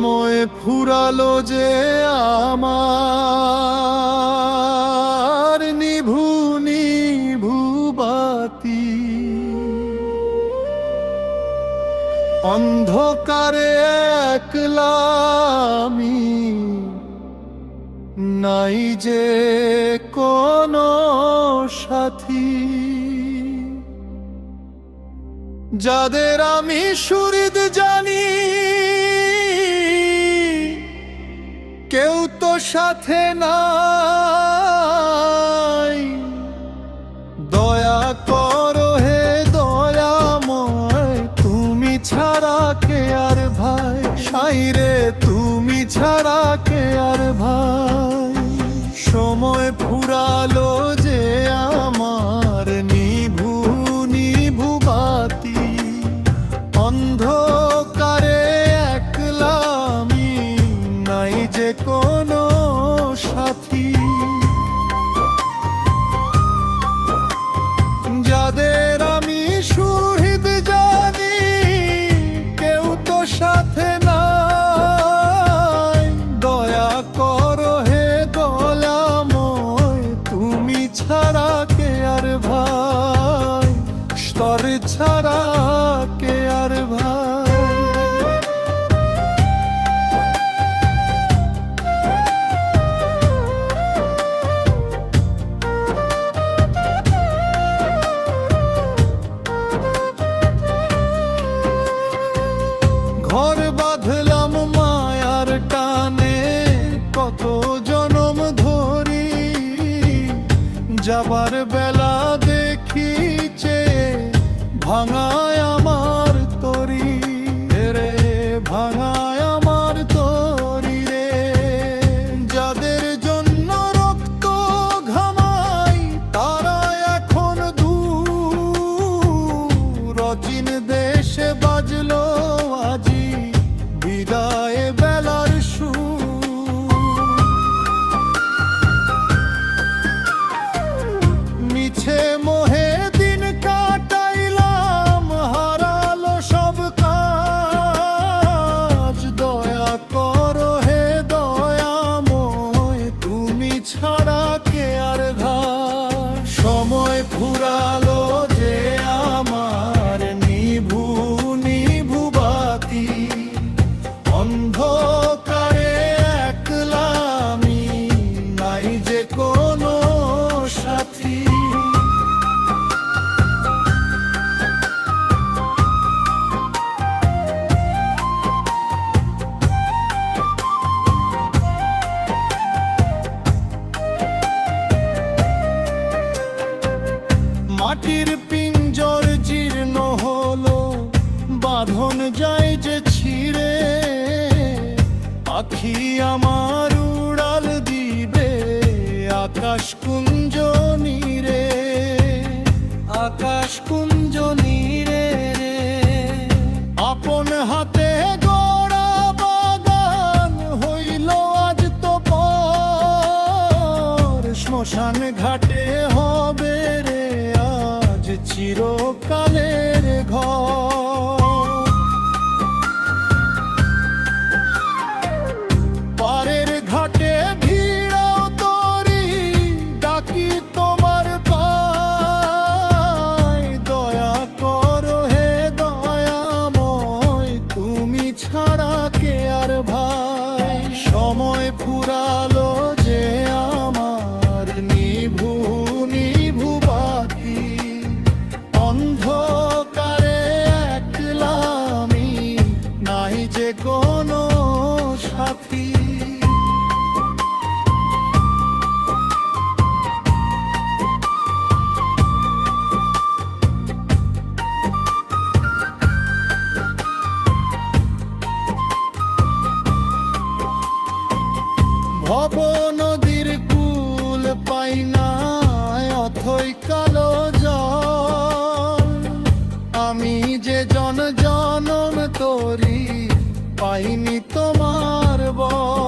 সময় ফুরালো যে আমার নিভু নিভু বাতি, অন্ধকারে একলা আমি, নাই যে কোনো সাথী। যাদের আমি সুহৃদ জানি, কেউ তো সাথে নাই। দয়া করো হে দয়াময়, তুমি ছাড়া কে আর ভাই, সাইরে তুমি ছাড়া কে আর ভাই। সময় ফুরালো যে আমার নিভু নিভু বাতি, অন্ধকারে একলা আমি, নাই যে কোনো সাথী। যাদের আমি সুহৃদ জানি, কেউ তো সাথে নাই। দয়া করো হে দয়াময়, তুমি ছাড়া কে আর ভাই, স্তর ছাড়া কে আর ভাই। ঘর বাঁধলাম মায়ার টানে, কত জনম ধরি, যাবার বেলা দেখিছে ভাঙায় আমার তরি রে, ভাঙায় আমার তরি রে। যাদের জন্য রক্ত ঘামাই, তারা এখন দূর, অচিন দেশে বাজলো আজি বিদায় বেলার সুর। মিছে মোহে দিন কাটাইলাম, হারালো সব কাজ। দয়া করো হে দয়াময়, তুমি ছাড়া কে আর ঘাট। সময় ফুরালো যে আমার নিভু নিভু বাতি, অন্ধকারে একলা আমি, নাই যে কোনো সাথী। মাটির পিঞ্জর জীর্ণ হলো, বাঁধন যায় যে ছিঁড়ে। পাখি আমার উড়াল দিবে আকাশ কুঞ্জ নীরে, আকাশ কুঞ্জ নীরে রে। আপন হাতে গড়া বাগান হইল আজ তো পর, শ্মশান ঘাটে হবে রে আজ চিরকালের ঘর। পারের ঘাটে ভিড়াও তরি, ডাকি তোমার পায়। দয়া করো হে দয়াময়, তুমি ছাড়া কে আর ভাই। সময় ফুরালো যে আমার নিভু নিভু বাতি, অন্ধকারে একলা আমি, নাই যে কোনো সাথী। ভব নদীর কুল পাই না, অথই কালো জল। আমি যে জন জনম তরি, পাইনি তোমার বল।